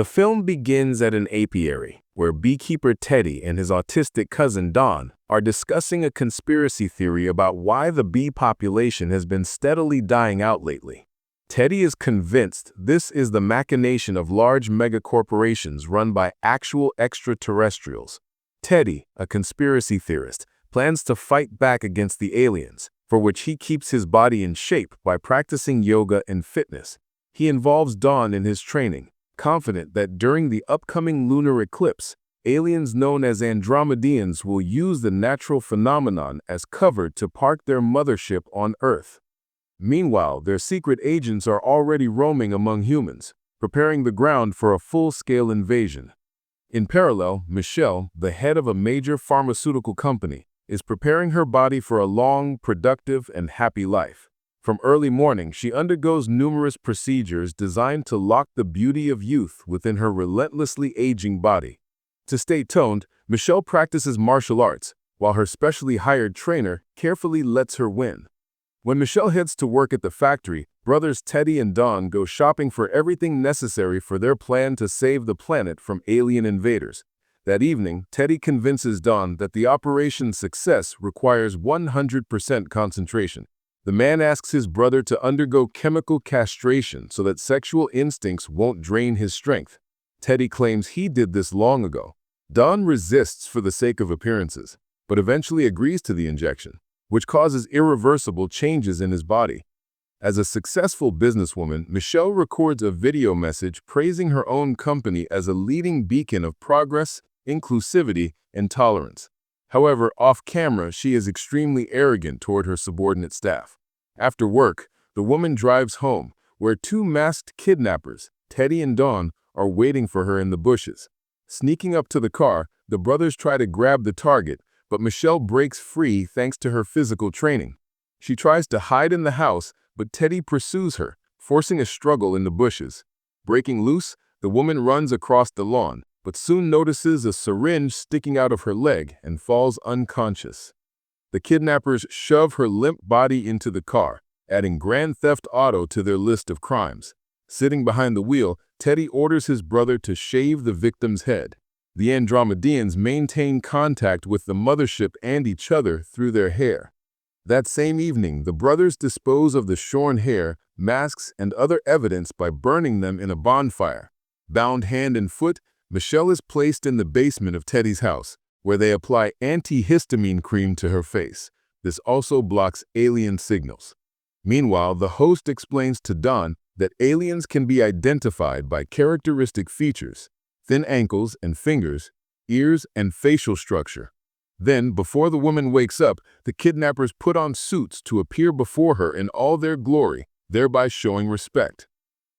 The film begins at an apiary, where beekeeper Teddy and his autistic cousin Don are discussing a conspiracy theory about why the bee population has been steadily dying out lately. Teddy is convinced this is the machination of large megacorporations run by actual extraterrestrials. Teddy, a conspiracy theorist, plans to fight back against the aliens, for which he keeps his body in shape by practicing yoga and fitness. He involves Don in his training, confident that during the upcoming lunar eclipse, aliens known as Andromedians will use the natural phenomenon as cover to park their mothership on Earth. Meanwhile, their secret agents are already roaming among humans, preparing the ground for a full-scale invasion. In parallel, Michelle, the head of a major pharmaceutical company, is preparing her body for a long, productive, and happy life. From early morning, she undergoes numerous procedures designed to lock the beauty of youth within her relentlessly aging body. To stay toned, Michelle practices martial arts, while her specially hired trainer carefully lets her win. When Michelle heads to work at the factory, brothers Teddy and Don go shopping for everything necessary for their plan to save the planet from alien invaders. That evening, Teddy convinces Don that the operation's success requires 100% concentration. The man asks his brother to undergo chemical castration so that sexual instincts won't drain his strength. Teddy claims he did this long ago. Don resists for the sake of appearances, but eventually agrees to the injection, which causes irreversible changes in his body. As a successful businesswoman, Michelle records a video message praising her own company as a leading beacon of progress, inclusivity, and tolerance. However, off-camera, she is extremely arrogant toward her subordinate staff. After work, the woman drives home, where two masked kidnappers, Teddy and Don, are waiting for her in the bushes. Sneaking up to the car, the brothers try to grab the target, but Michelle breaks free thanks to her physical training. She tries to hide in the house, but Teddy pursues her, forcing a struggle in the bushes. Breaking loose, the woman runs across the lawn, but soon notices a syringe sticking out of her leg and falls unconscious. The kidnappers shove her limp body into the car, adding Grand Theft Auto to their list of crimes. Sitting behind the wheel, Teddy orders his brother to shave the victim's head. The Andromedians maintain contact with the mothership and each other through their hair. That same evening, the brothers dispose of the shorn hair, masks, and other evidence by burning them in a bonfire. Bound hand and foot, Michelle is placed in the basement of Teddy's house, where they apply antihistamine cream to her face. This also blocks alien signals. Meanwhile, the host explains to Don that aliens can be identified by characteristic features: thin ankles and fingers, ears, and facial structure. Then, before the woman wakes up, the kidnappers put on suits to appear before her in all their glory, thereby showing respect.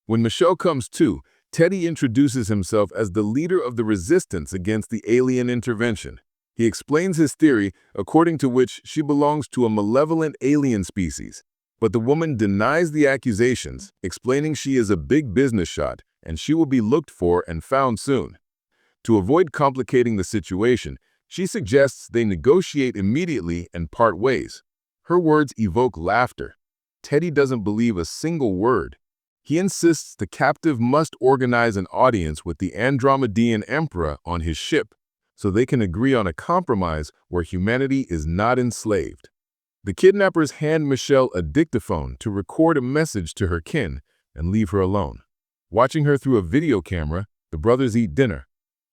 When Michelle comes to, Teddy introduces himself as the leader of the resistance against the alien intervention. He explains his theory, according to which she belongs to a malevolent alien species. But the woman denies the accusations, explaining she is a big business shot and she will be looked for and found soon. To avoid complicating the situation, she suggests they negotiate immediately and part ways. Her words evoke laughter. Teddy doesn't believe a single word. He insists the captive must organize an audience with the Andromedan Emperor on his ship, so they can agree on a compromise where humanity is not enslaved. The kidnappers hand Michelle a dictaphone to record a message to her kin and leave her alone. Watching her through a video camera, the brothers eat dinner.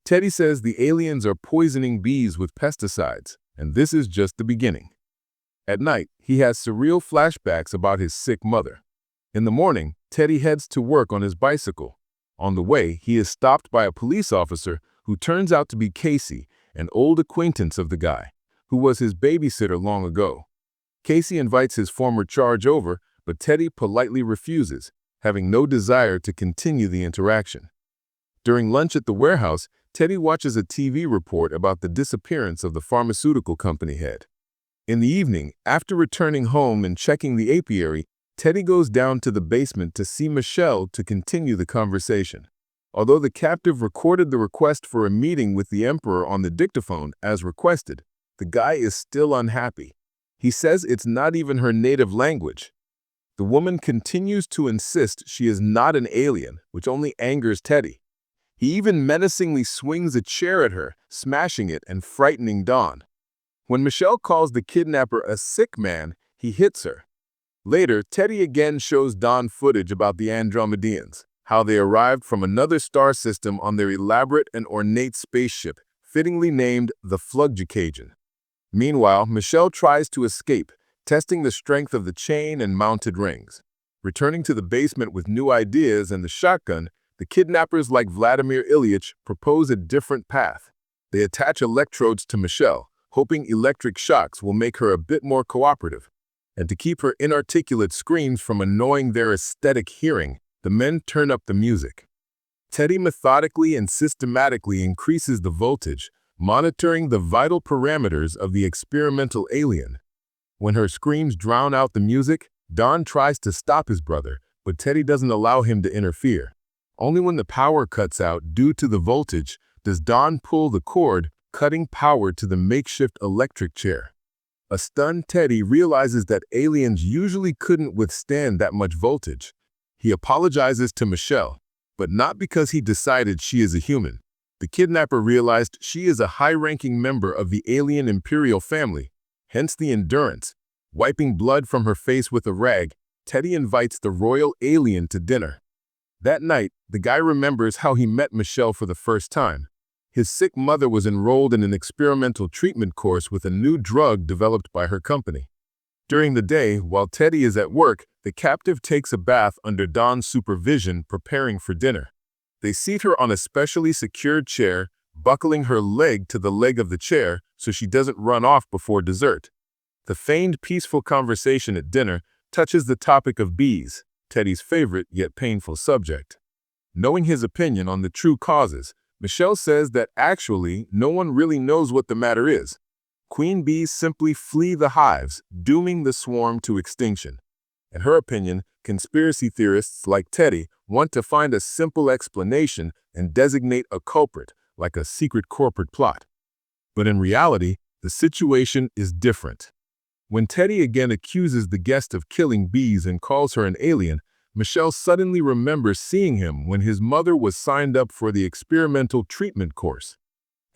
Teddy says the aliens are poisoning bees with pesticides, and this is just the beginning. At night, he has surreal flashbacks about his sick mother. In the morning, Teddy heads to work on his bicycle. On the way, he is stopped by a police officer who turns out to be Casey, an old acquaintance of the guy, who was his babysitter long ago. Casey invites his former charge over, but Teddy politely refuses, having no desire to continue the interaction. During lunch at the warehouse, Teddy watches a TV report about the disappearance of the pharmaceutical company head. In the evening, after returning home and checking the apiary, Teddy goes down to the basement to see Michelle to continue the conversation. Although the captive recorded the request for a meeting with the Emperor on the dictaphone as requested, the guy is still unhappy. He says it's not even her native language. The woman continues to insist she is not an alien, which only angers Teddy. He even menacingly swings a chair at her, smashing it and frightening Dawn. When Michelle calls the kidnapper a sick man, he hits her. Later, Teddy again shows Dawn footage about the Andromedeans, how they arrived from another star system on their elaborate and ornate spaceship, fittingly named the Fluggicajan. Meanwhile, Michelle tries to escape, testing the strength of the chain and mounted rings. Returning to the basement with new ideas and the shotgun, the kidnappers like Vladimir Ilyich propose a different path. They attach electrodes to Michelle, hoping electric shocks will make her a bit more cooperative. And to keep her inarticulate screams from annoying their aesthetic hearing, the men turn up the music. Teddy methodically and systematically increases the voltage, monitoring the vital parameters of the experimental alien. When her screams drown out the music, Don tries to stop his brother, but Teddy doesn't allow him to interfere. Only when the power cuts out due to the voltage does Don pull the cord, cutting power to the makeshift electric chair. A stunned Teddy realizes that aliens usually couldn't withstand that much voltage. He apologizes to Michelle, but not because he decided she is a human. The kidnapper realized she is a high-ranking member of the alien imperial family, hence the endurance. Wiping blood from her face with a rag, Teddy invites the royal alien to dinner. That night, the guy remembers how he met Michelle for the first time. His sick mother was enrolled in an experimental treatment course with a new drug developed by her company. During the day, while Teddy is at work, the captive takes a bath under Don's supervision, preparing for dinner. They seat her on a specially secured chair, buckling her leg to the leg of the chair so she doesn't run off before dessert. The feigned peaceful conversation at dinner touches the topic of bees, Teddy's favorite yet painful subject. Knowing his opinion on the true causes, Michelle says that actually no one really knows what the matter is. Queen bees simply flee the hives, dooming the swarm to extinction. In her opinion, conspiracy theorists like Teddy want to find a simple explanation and designate a culprit, like a secret corporate plot. But in reality, the situation is different. When Teddy again accuses the guest of killing bees and calls her an alien, Michelle suddenly remembers seeing him when his mother was signed up for the experimental treatment course.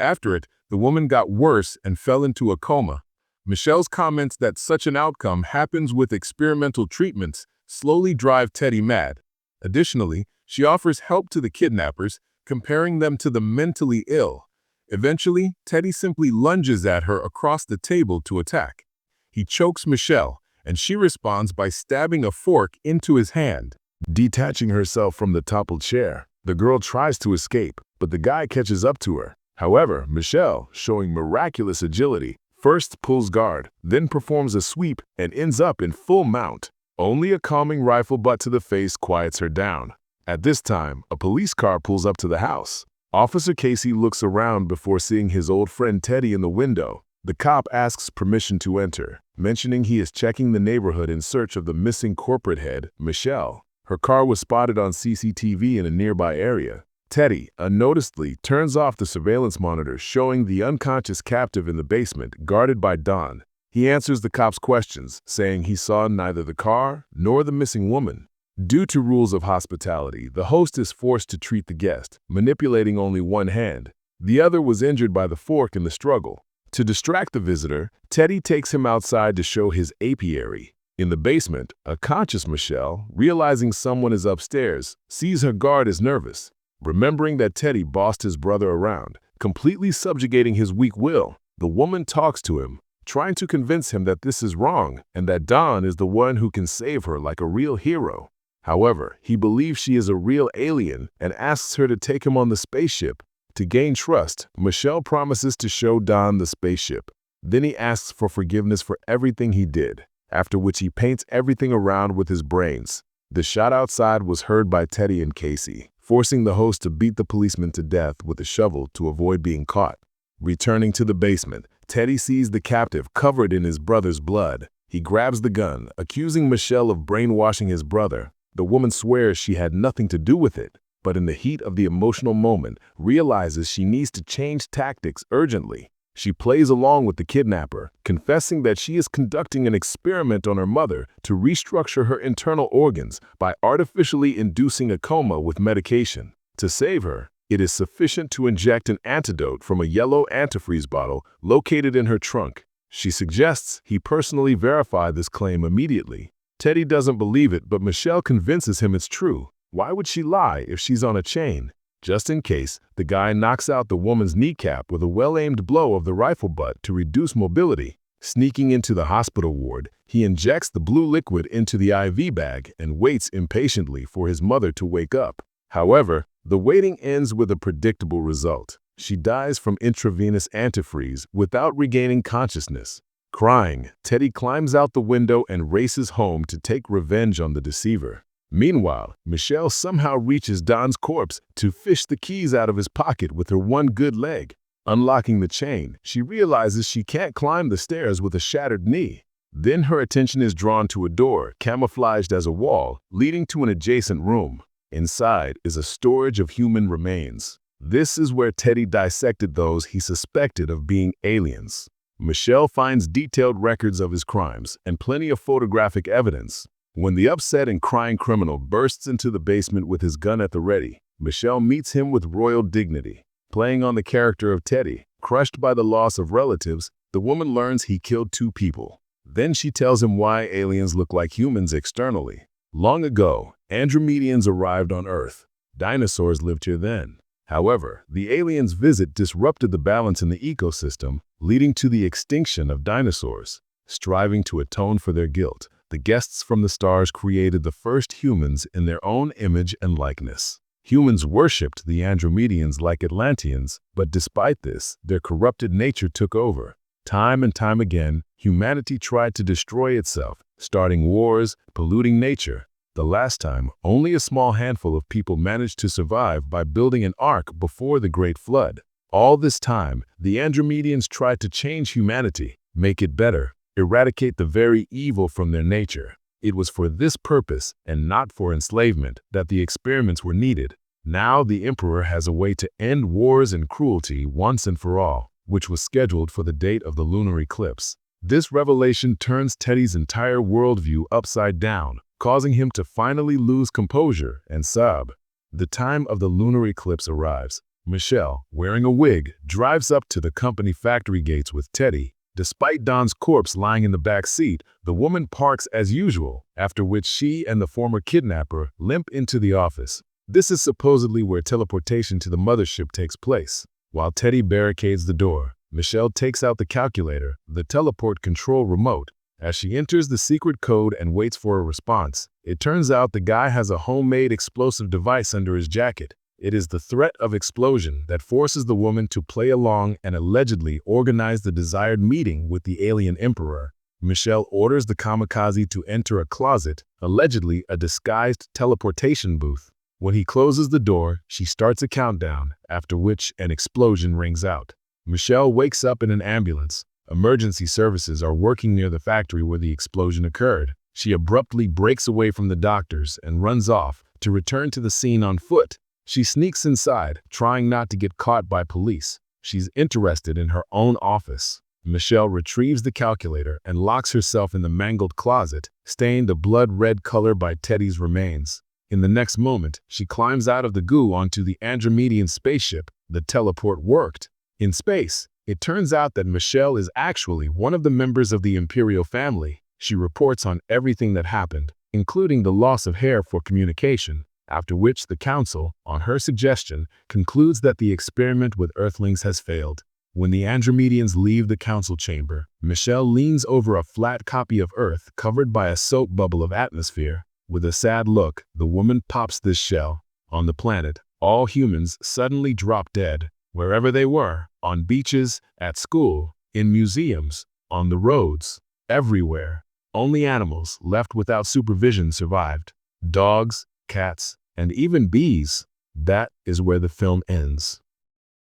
After it, the woman got worse and fell into a coma. Michelle's comments that such an outcome happens with experimental treatments slowly drive Teddy mad. Additionally, she offers help to the kidnappers, comparing them to the mentally ill. Eventually, Teddy simply lunges at her across the table to attack. He chokes Michelle, and she responds by stabbing a fork into his hand. Detaching herself from the toppled chair, the girl tries to escape, but the guy catches up to her. However, Michelle, showing miraculous agility, first pulls guard, then performs a sweep and ends up in full mount. Only a calming rifle butt to the face quiets her down. At this time, a police car pulls up to the house. Officer Casey looks around before seeing his old friend Teddy in the window. The cop asks permission to enter, mentioning he is checking the neighborhood in search of the missing corporate head, Michelle. Her car was spotted on CCTV in a nearby area. Teddy, unnoticedly, turns off the surveillance monitor showing the unconscious captive in the basement, guarded by Don. He answers the cop's questions, saying he saw neither the car nor the missing woman. Due to rules of hospitality, the host is forced to treat the guest, manipulating only one hand. The other was injured by the fork in the struggle. To distract the visitor, Teddy takes him outside to show his apiary. In the basement, a conscious Michelle, realizing someone is upstairs, sees her guard is nervous. Remembering that Teddy bossed his brother around, completely subjugating his weak will, the woman talks to him, trying to convince him that this is wrong and that Don is the one who can save her like a real hero. However, he believes she is a real alien and asks her to take him on the spaceship. To gain trust, Michelle promises to show Don the spaceship. Then he asks for forgiveness for everything he did, after which he paints everything around with his brains. The shot outside was heard by Teddy and Casey, forcing the host to beat the policeman to death with a shovel to avoid being caught. Returning to the basement, Teddy sees the captive covered in his brother's blood. He grabs the gun, accusing Michelle of brainwashing his brother. The woman swears she had nothing to do with it, but in the heat of the emotional moment, realizes she needs to change tactics urgently. She plays along with the kidnapper, confessing that she is conducting an experiment on her mother to restructure her internal organs by artificially inducing a coma with medication. To save her, It is sufficient to inject an antidote from a yellow antifreeze bottle located in her trunk. She suggests he personally verify this claim immediately. Teddy doesn't believe it, but Michelle convinces him it's true. Why would she lie if she's on a chain? Just in case, the guy knocks out the woman's kneecap with a well-aimed blow of the rifle butt to reduce mobility. Sneaking into the hospital ward, he injects the blue liquid into the IV bag and waits impatiently for his mother to wake up. However, the waiting ends with a predictable result. She dies from intravenous antifreeze without regaining consciousness. Crying, Teddy climbs out the window and races home to take revenge on the deceiver. Meanwhile, Michelle somehow reaches Don's corpse to fish the keys out of his pocket with her one good leg. Unlocking the chain, she realizes she can't climb the stairs with a shattered knee. Then her attention is drawn to a door, camouflaged as a wall, leading to an adjacent room. Inside is a storage of human remains. This is where Teddy dissected those he suspected of being aliens. Michelle finds detailed records of his crimes and plenty of photographic evidence. When the upset and crying criminal bursts into the basement with his gun at the ready, Michelle meets him with royal dignity. Playing on the character of Teddy, crushed by the loss of relatives, the woman learns he killed 2 people. Then she tells him why aliens look like humans externally. Long ago, Andromedians arrived on Earth. Dinosaurs lived here then. However, the aliens' visit disrupted the balance in the ecosystem, leading to the extinction of dinosaurs. Striving to atone for their guilt, the guests from the stars created the first humans in their own image and likeness. Humans worshipped the Andromedians like Atlanteans, but despite this, their corrupted nature took over. Time and time again, humanity tried to destroy itself, starting wars, polluting nature. The last time, only a small handful of people managed to survive by building an ark before the Great Flood. All this time, the Andromedians tried to change humanity, make it better, eradicate the very evil from their nature. It was for this purpose, and not for enslavement, that the experiments were needed. Now the Emperor has a way to end wars and cruelty once and for all, which was scheduled for the date of the lunar eclipse. This revelation turns Teddy's entire worldview upside down, causing him to finally lose composure and sob. The time of the lunar eclipse arrives. Michelle, wearing a wig, drives up to the company factory gates with Teddy. Despite Don's corpse lying in the back seat, the woman parks as usual, after which she and the former kidnapper limp into the office. This is supposedly where teleportation to the mothership takes place. While Teddy barricades the door, Michelle takes out the calculator, the teleport control remote. As she enters the secret code and waits for a response, it turns out the guy has a homemade explosive device under his jacket. It is the threat of explosion that forces the woman to play along and allegedly organize the desired meeting with the alien emperor. Michelle orders the kamikaze to enter a closet, allegedly a disguised teleportation booth. When he closes the door, she starts a countdown, after which an explosion rings out. Michelle wakes up in an ambulance. Emergency services are working near the factory where the explosion occurred. She abruptly breaks away from the doctors and runs off to return to the scene on foot. She sneaks inside, trying not to get caught by police. She's interested in her own office. Michelle retrieves the calculator and locks herself in the mangled closet, stained a blood-red color by Teddy's remains. In the next moment, she climbs out of the goo onto the Andromedian spaceship. The teleport worked. In space, it turns out that Michelle is actually one of the members of the Imperial family. She reports on everything that happened, including the loss of hair for communication. After which the Council, on her suggestion, concludes that the experiment with Earthlings has failed. When the Andromedians leave the Council chamber, Michelle leans over a flat copy of Earth covered by a soap bubble of atmosphere. With a sad look, the woman pops this shell. On the planet, all humans suddenly drop dead, wherever they were, on beaches, at school, in museums, on the roads, everywhere. Only animals left without supervision survived. Dogs, cats, and even bees. That is where the film ends.